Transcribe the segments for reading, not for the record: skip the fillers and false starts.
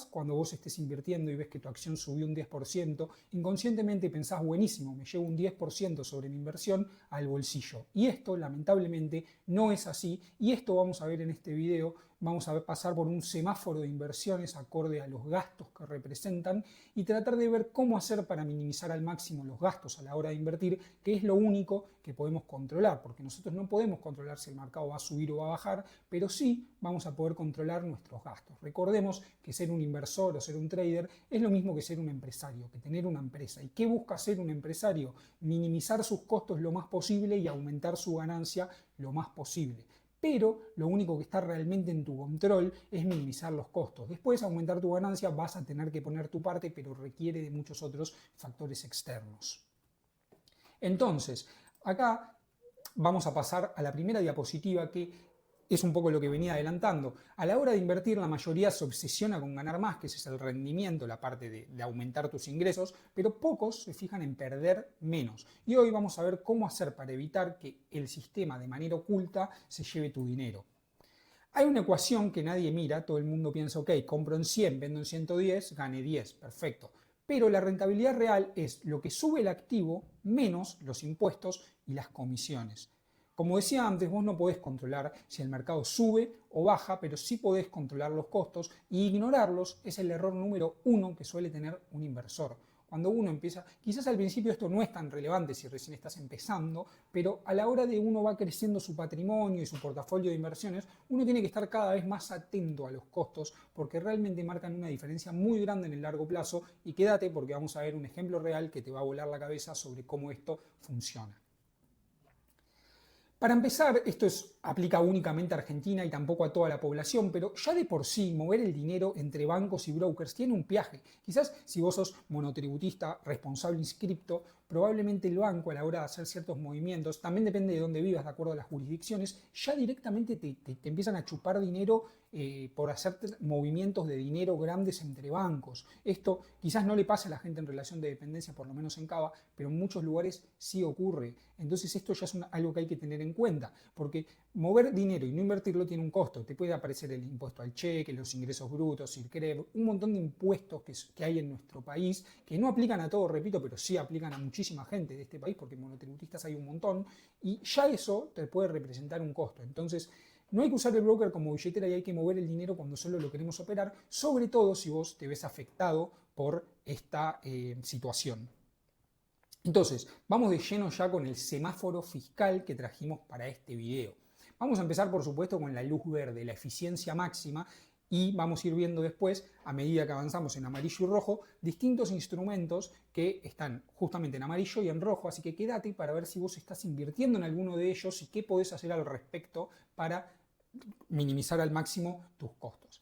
Cuando vos estés invirtiendo y ves que tu acción subió un 10%, inconscientemente pensás, buenísimo, me llevo un 10% sobre mi inversión al bolsillo. Y esto, lamentablemente, no es así. Y esto vamos a ver en este video. Vamos a pasar por un semáforo de inversiones acorde a los gastos que representan y tratar de ver cómo hacer para minimizar al máximo los gastos a la hora de invertir, que es lo único que podemos controlar, porque nosotros no podemos controlar si el mercado va a subir o va a bajar, pero sí vamos a poder controlar nuestros gastos. Recordemos que ser un inversor o ser un trader es lo mismo que ser un empresario, que tener una empresa. ¿Y qué busca ser un empresario? Minimizar sus costos lo más posible y aumentar su ganancia lo más posible. Pero lo único que está realmente en tu control es minimizar los costos. Después, aumentar tu ganancia, vas a tener que poner tu parte, pero requiere de muchos otros factores externos. Entonces, acá vamos a pasar a la primera diapositiva, que es un poco lo que venía adelantando. A la hora de invertir, la mayoría se obsesiona con ganar más, que ese es el rendimiento, la parte de aumentar tus ingresos, pero pocos se fijan en perder menos. Y hoy vamos a ver cómo hacer para evitar que el sistema de manera oculta se lleve tu dinero. Hay una ecuación que nadie mira, todo el mundo piensa, ok, compro en 100, vendo en 110, gane 10, perfecto. Pero la rentabilidad real es lo que sube el activo menos los impuestos y las comisiones. Como decía antes, vos no podés controlar si el mercado sube o baja, pero sí podés controlar los costos, y ignorarlos es el error número 1 que suele tener un inversor. Cuando uno empieza, quizás al principio esto no es tan relevante si recién estás empezando, pero a la hora de uno va creciendo su patrimonio y su portafolio de inversiones, uno tiene que estar cada vez más atento a los costos, porque realmente marcan una diferencia muy grande en el largo plazo. Y quédate, porque vamos a ver un ejemplo real que te va a volar la cabeza sobre cómo esto funciona. Para empezar, esto aplica únicamente a Argentina y tampoco a toda la población, pero ya de por sí mover el dinero entre bancos y brokers tiene un peaje. Quizás si vos sos monotributista, responsable inscripto, probablemente el banco, a la hora de hacer ciertos movimientos, también depende de dónde vivas, de acuerdo a las jurisdicciones, ya directamente te empiezan a chupar dinero por hacer movimientos de dinero grandes entre bancos. Esto quizás no le pasa a la gente en relación de dependencia, por lo menos en Cava, pero en muchos lugares sí ocurre. Entonces esto ya es algo que hay que tener en cuenta, porque mover dinero y no invertirlo tiene un costo. Te puede aparecer el impuesto al cheque, los ingresos brutos, IRCREV, un montón de impuestos que hay en nuestro país, que no aplican a todo, repito, pero sí aplican a muchísima gente de este país, porque monotributistas hay un montón, y ya eso te puede representar un costo. Entonces, no hay que usar el broker como billetera y hay que mover el dinero cuando solo lo queremos operar, sobre todo si vos te ves afectado por esta situación. Entonces, vamos de lleno ya con el semáforo fiscal que trajimos para este video. Vamos a empezar, por supuesto, con la luz verde, la eficiencia máxima, y vamos a ir viendo después, a medida que avanzamos en amarillo y rojo, distintos instrumentos que están justamente en amarillo y en rojo, así que quédate para ver si vos estás invirtiendo en alguno de ellos y qué podés hacer al respecto para minimizar al máximo tus costos.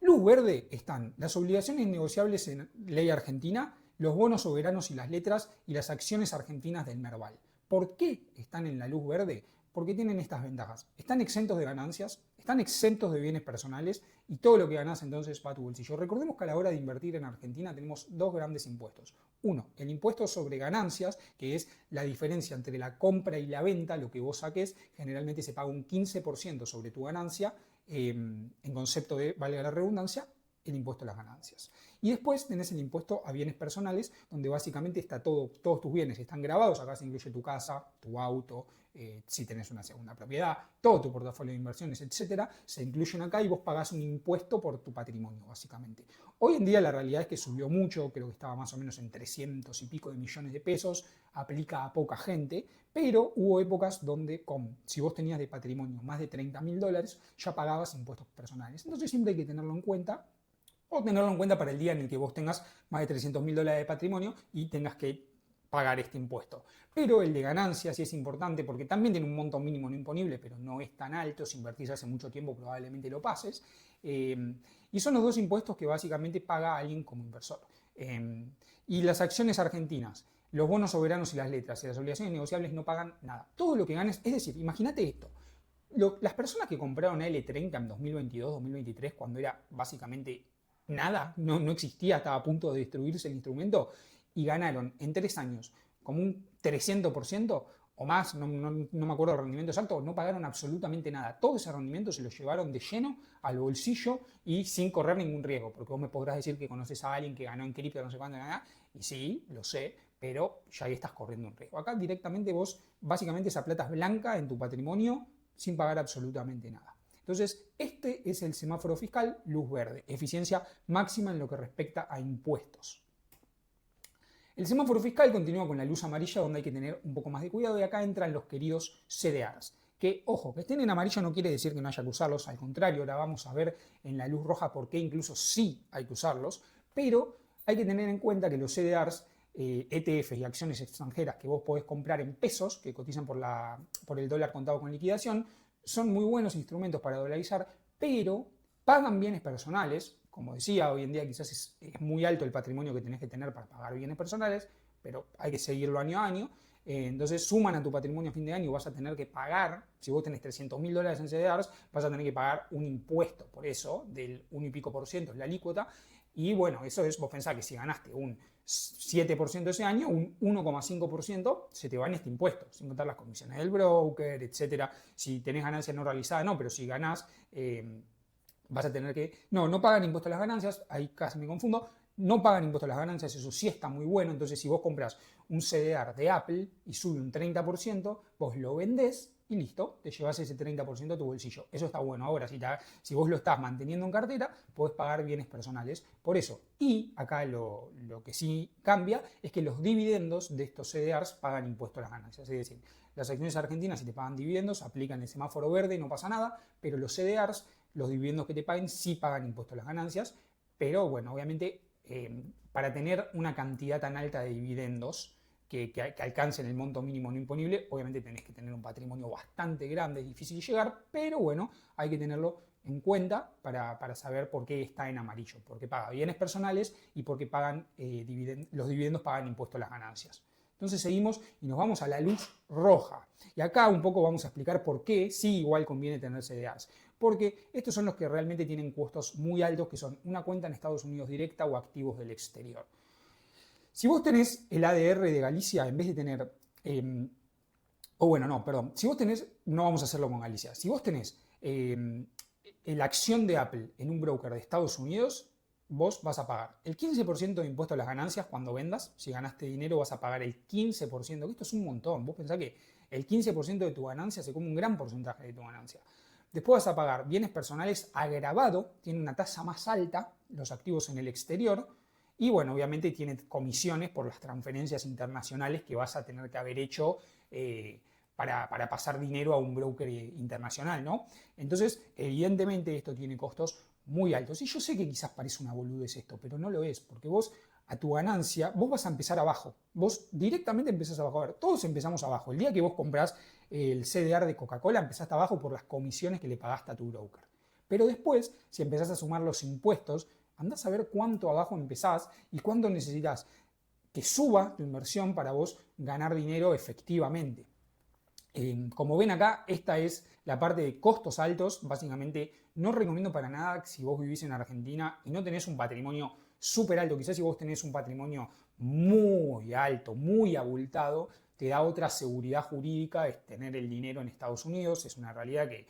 Luz verde están las obligaciones negociables en ley argentina, los bonos soberanos y las letras, y las acciones argentinas del Merval. ¿Por qué están en la luz verde? Porque tienen estas ventajas. Están exentos de ganancias, están exentos de bienes personales, y todo lo que ganás entonces va a tu bolsillo. Recordemos que a la hora de invertir en Argentina tenemos dos grandes impuestos. Uno, el impuesto sobre ganancias, que es la diferencia entre la compra y la venta, lo que vos saques. Generalmente se paga un 15% sobre tu ganancia, en concepto de, valga la redundancia, el impuesto a las ganancias. Y después tenés el impuesto a bienes personales, donde básicamente está todos tus bienes están grabados. Acá se incluye tu casa, tu auto, si tenés una segunda propiedad, todo tu portafolio de inversiones, etcétera, se incluyen acá y vos pagás un impuesto por tu patrimonio, básicamente. Hoy en día la realidad es que subió mucho, creo que estaba más o menos en 300 y pico de millones de pesos, aplica a poca gente, pero hubo épocas donde si vos tenías de patrimonio más de $30.000, ya pagabas impuestos personales. Entonces siempre hay que tenerlo en cuenta, o tenerlo en cuenta para el día en el que vos tengas más de $300.000 de patrimonio y tengas que pagar este impuesto. Pero el de ganancias sí es importante, porque también tiene un monto mínimo no imponible, pero no es tan alto. Si invertís hace mucho tiempo probablemente lo pases. Y son los dos impuestos que básicamente paga alguien como inversor. Y las acciones argentinas, los bonos soberanos y las letras y las obligaciones negociables no pagan nada. Todo lo que ganes, es decir, imagínate esto. Las personas que compraron L30 en 2022, 2023, cuando era básicamente nada, no existía, estaba a punto de destruirse el instrumento, y ganaron en 3 años como un 300%, o más, no me acuerdo el rendimiento exacto, no pagaron absolutamente nada. Todo ese rendimiento se lo llevaron de lleno al bolsillo y sin correr ningún riesgo, porque vos me podrás decir que conoces a alguien que ganó en cripto, no sé cuánto, nada, y sí, lo sé, pero ya ahí estás corriendo un riesgo. Acá directamente vos, básicamente esa plata es blanca en tu patrimonio sin pagar absolutamente nada. Entonces, este es el semáforo fiscal, luz verde, eficiencia máxima en lo que respecta a impuestos. El semáforo fiscal continúa con la luz amarilla, donde hay que tener un poco más de cuidado, y acá entran los queridos CDRs. Que, ojo, que estén en amarillo no quiere decir que no haya que usarlos, al contrario, ahora vamos a ver en la luz roja por qué incluso sí hay que usarlos, pero hay que tener en cuenta que los CDRs, ETFs y acciones extranjeras que vos podés comprar en pesos, que cotizan por el dólar contado con liquidación, son muy buenos instrumentos para dolarizar, pero pagan bienes personales. Como decía, hoy en día quizás es muy alto el patrimonio que tenés que tener para pagar bienes personales, pero hay que seguirlo año a año. Entonces suman a tu patrimonio a fin de año y vas a tener que pagar, si vos tenés $300.000 en CDRs, vas a tener que pagar un impuesto por eso, del 1 y pico por ciento es la alícuota. Y bueno, eso es, vos pensás que si ganaste un 7% ese año, un 1,5% se te va en este impuesto, sin contar las comisiones del broker, etcétera. Si tenés ganancia no realizada, no, pero si ganás, vas a tener que... No pagan impuesto a las ganancias, ahí casi me confundo. No pagan impuesto a las ganancias, eso sí está muy bueno. Entonces, si vos compras un CDR de Apple y sube un 30%, vos lo vendés y listo, te llevas ese 30% a tu bolsillo. Eso está bueno. Ahora, si vos lo estás manteniendo en cartera, podés pagar bienes personales por eso. Y acá lo que sí cambia es que los dividendos de estos CDRs pagan impuesto a las ganancias. Es decir, las acciones argentinas, si te pagan dividendos, aplican el semáforo verde y no pasa nada, pero los CDRs, los dividendos que te paguen, sí pagan impuesto a las ganancias. Pero bueno, obviamente, para tener una cantidad tan alta de dividendos que alcancen el monto mínimo no imponible, obviamente tenés que tener un patrimonio bastante grande, es difícil llegar, pero bueno, hay que tenerlo en cuenta para saber por qué está en amarillo, porque paga bienes personales y porque pagan, los dividendos pagan impuesto a las ganancias. Entonces seguimos y nos vamos a la luz roja. Y acá un poco vamos a explicar por qué sí igual conviene tener CDRs. Porque estos son los que realmente tienen costos muy altos, que son una cuenta en Estados Unidos directa o activos del exterior. Si vos tenés el ADR de Galicia, en vez de tener... si vos tenés... No vamos a hacerlo con Galicia. Si vos tenés la acción de Apple en un broker de Estados Unidos, vos vas a pagar el 15% de impuesto a las ganancias cuando vendas. Si ganaste dinero vas a pagar el 15%, que esto es un montón. Vos pensás que el 15% de tu ganancia se come un gran porcentaje de tu ganancia. Después vas a pagar bienes personales agravado, tiene una tasa más alta, los activos en el exterior, y bueno, obviamente tiene comisiones por las transferencias internacionales que vas a tener que haber hecho para pasar dinero a un broker internacional, ¿no? Entonces, evidentemente esto tiene costos muy altos. Y yo sé que quizás parece una boludez esto, pero no lo es, porque vos a tu ganancia, vos vas a empezar abajo. Vos directamente empezás abajo. A ver, todos empezamos abajo. El día que vos comprás el CDR de Coca-Cola, empezaste abajo por las comisiones que le pagaste a tu broker. Pero después, si empezás a sumar los impuestos, andás a ver cuánto abajo empezás y cuánto necesitas que suba tu inversión para vos ganar dinero efectivamente. Como ven acá, esta es la parte de costos altos. Básicamente, no recomiendo para nada que si vos vivís en Argentina y no tenés un patrimonio súper alto, quizás si vos tenés un patrimonio muy alto, muy abultado, te da otra seguridad jurídica, es tener el dinero en Estados Unidos. Es una realidad que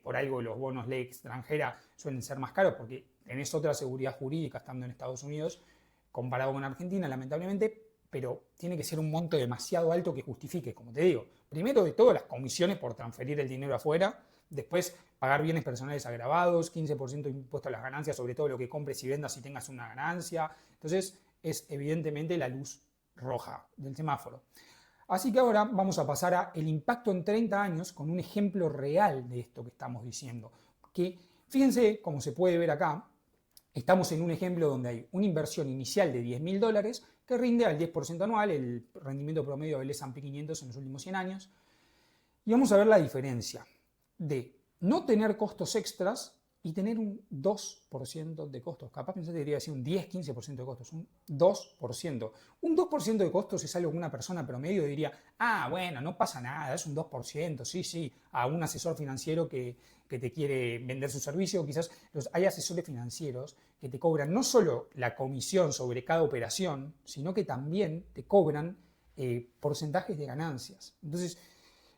por algo los bonos ley extranjera suelen ser más caros, porque tenés otra seguridad jurídica estando en Estados Unidos comparado con Argentina, lamentablemente, pero tiene que ser un monto demasiado alto que justifique, como te digo, primero de todo las comisiones por transferir el dinero afuera, después pagar bienes personales agravados, 15% de impuesto a las ganancias sobre todo lo que compres y vendas si tengas una ganancia. Entonces es evidentemente la luz roja del semáforo. Así que ahora vamos a pasar a el impacto en 30 años con un ejemplo real de esto que estamos diciendo. Que fíjense, como se puede ver acá, estamos en un ejemplo donde hay una inversión inicial de $10.000 que rinde al 10% anual, el rendimiento promedio del S&P 500 en los últimos 100 años. Y vamos a ver la diferencia de no tener costos extras y tener un 2% de costos. Capaz pensé que debería decir un 10-15% de costos, un 2%. Un 2% de costos es algo que una persona promedio diría, bueno, no pasa nada, es un 2%, sí, a un asesor financiero que te quiere vender su servicio. Quizás hay asesores financieros que te cobran no solo la comisión sobre cada operación, sino que también te cobran porcentajes de ganancias. Entonces,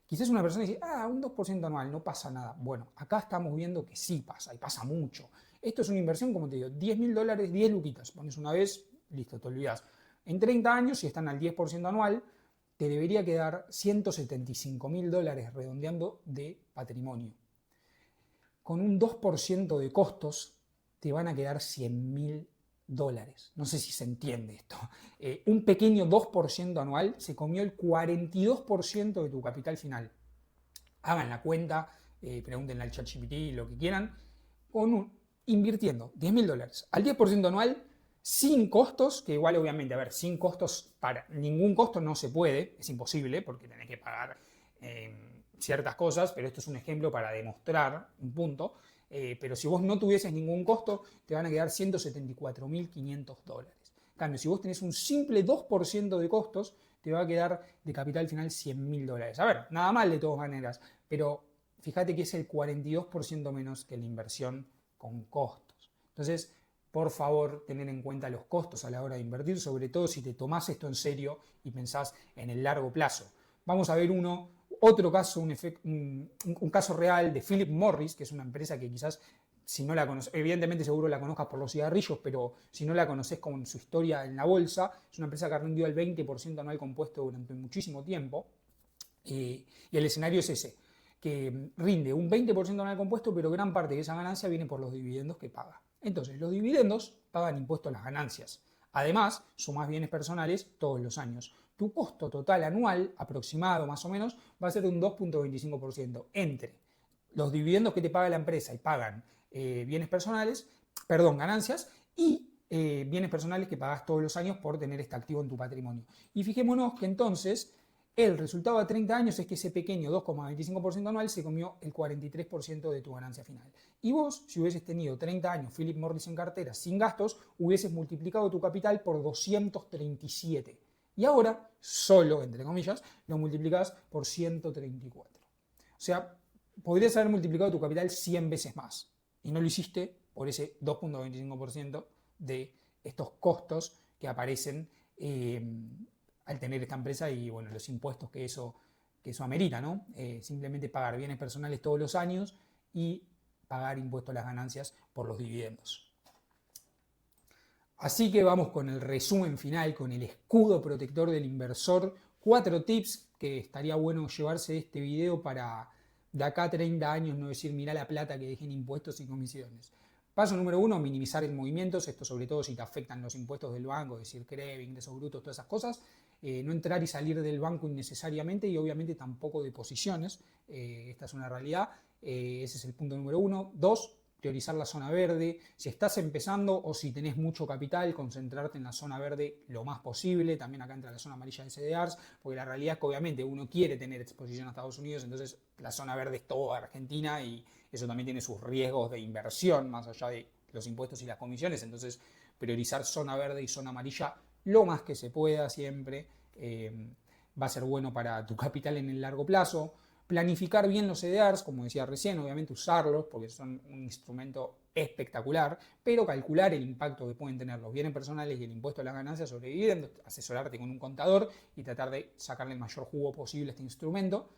quizás una persona dice, un 2% anual, no pasa nada. Bueno, acá estamos viendo que sí pasa, y pasa mucho. Esto es una inversión, como te digo, $10.000, 10 luquitas. Pones una vez, listo, te olvidas. En 30 años, si están al 10% anual, te debería quedar $175.000 redondeando de patrimonio. Con un 2% de costos, te van a quedar $100.000. No sé si se entiende esto. Un pequeño 2% anual se comió el 42% de tu capital final. Hagan la cuenta, pregúntenle al ChatGPT lo que quieran, invirtiendo $10.000 al 10% anual, sin costos, que igual obviamente, a ver, sin costos, para ningún costo no se puede, es imposible, porque tenés que pagar ciertas cosas, pero esto es un ejemplo para demostrar un punto. Pero si vos no tuvieses ningún costo, te van a quedar $174.500. En cambio, si vos tenés un simple 2% de costos, te va a quedar de capital final $100.000. A ver, nada mal de todas maneras, pero fíjate que es el 42% menos que la inversión con costos. Entonces, por favor, tener en cuenta los costos a la hora de invertir, sobre todo si te tomás esto en serio y pensás en el largo plazo. Vamos a ver otro caso, un caso real de Philip Morris, que es una empresa que quizás, si no la conoces, evidentemente seguro la conozcas por los cigarrillos, pero si no la conoces con su historia en la bolsa, es una empresa que rindió el 20% anual compuesto durante muchísimo tiempo. Y el escenario es ese, que rinde un 20% anual compuesto, pero gran parte de esa ganancia viene por los dividendos que paga. Entonces, los dividendos pagan impuesto a las ganancias. Además, sumás bienes personales todos los años. Tu costo total anual, aproximado más o menos, va a ser de un 2.25% entre los dividendos que te paga la empresa y pagan bienes personales, ganancias, y bienes personales que pagas todos los años por tener este activo en tu patrimonio. Y fijémonos que entonces el resultado a 30 años es que ese pequeño 2,25% anual se comió el 43% de tu ganancia final. Y vos, si hubieses tenido 30 años Philip Morris en cartera sin gastos, hubieses multiplicado tu capital por 237. Y ahora, solo, entre comillas, lo multiplicás por 134. O sea, podrías haber multiplicado tu capital 100 veces más. Y no lo hiciste por ese 2.25% de estos costos que aparecen al tener esta empresa y bueno, los impuestos que eso amerita, ¿no? Simplemente pagar bienes personales todos los años y pagar impuestos a las ganancias por los dividendos. Así que vamos con el resumen final, con el escudo protector del inversor. 4 tips que estaría bueno llevarse de este video para de acá a 30 años no decir mirá la plata que dejen impuestos y comisiones. Paso número 1, minimizar el movimientos, esto sobre todo si te afectan los impuestos del banco, es decir, CREV, ingresos brutos, todas esas cosas. No entrar y salir del banco innecesariamente y obviamente tampoco de posiciones. Esta es una realidad. Ese es el punto número 1. 2, priorizar la zona verde. Si estás empezando o si tenés mucho capital, concentrarte en la zona verde lo más posible. También acá entra la zona amarilla de CDRs, porque la realidad es que obviamente uno quiere tener exposición a Estados Unidos, entonces la zona verde es toda Argentina y eso también tiene sus riesgos de inversión, más allá de los impuestos y las comisiones. Entonces, priorizar zona verde y zona amarilla lo más que se pueda siempre va a ser bueno para tu capital en el largo plazo. Planificar bien los CDRs, como decía recién, obviamente usarlos porque son un instrumento espectacular, pero calcular el impacto que pueden tener los bienes personales y el impuesto a las ganancias sobre dividendos, asesorarte con un contador y tratar de sacarle el mayor jugo posible a este instrumento.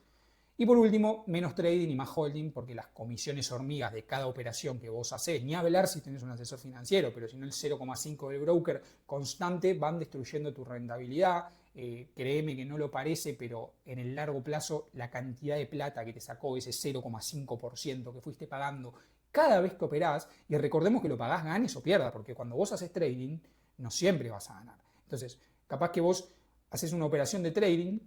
Y por último, menos trading y más holding, porque las comisiones hormigas de cada operación que vos hacés, ni hablar si tenés un asesor financiero, pero si no el 0,5 del broker constante, van destruyendo tu rentabilidad. Créeme que no lo parece, pero en el largo plazo la cantidad de plata que te sacó ese 0,5% que fuiste pagando cada vez que operás, y recordemos que lo pagás ganes o pierdas, porque cuando vos haces trading, no siempre vas a ganar. Entonces, capaz que vos haces una operación de trading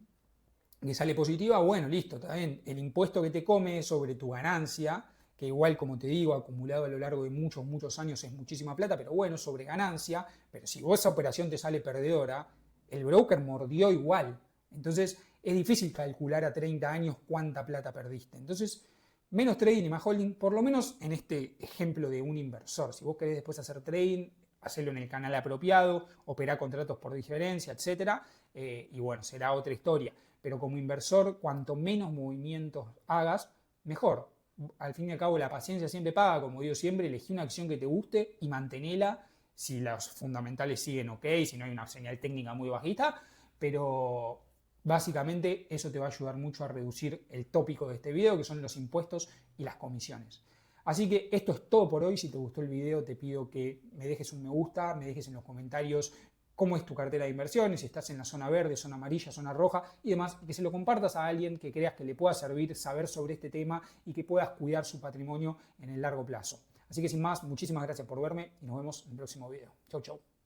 que sale positiva, bueno, listo, está bien. El impuesto que te come sobre tu ganancia, que igual, como te digo, acumulado a lo largo de muchos años es muchísima plata, pero bueno, sobre ganancia. Pero si vos esa operación te sale perdedora, el broker mordió igual. Entonces, es difícil calcular a 30 años cuánta plata perdiste. Entonces, menos trading y más holding, por lo menos en este ejemplo de un inversor. Si vos querés después hacer trading, hacerlo en el canal apropiado, operar contratos por diferencia, etc. Y bueno, será otra historia. Pero como inversor, cuanto menos movimientos hagas, mejor. Al fin y al cabo, la paciencia siempre paga, como digo siempre, elegí una acción que te guste y mantenela si los fundamentales siguen ok, si no hay una señal técnica muy bajita, pero básicamente eso te va a ayudar mucho a reducir el tópico de este video, que son los impuestos y las comisiones. Así que esto es todo por hoy. Si te gustó el video, te pido que me dejes un me gusta, me dejes en los comentarios cómo es tu cartera de inversiones, si estás en la zona verde, zona amarilla, zona roja y demás, y que se lo compartas a alguien que creas que le pueda servir saber sobre este tema y que puedas cuidar su patrimonio en el largo plazo. Así que sin más, muchísimas gracias por verme y nos vemos en el próximo video. Chau, chau.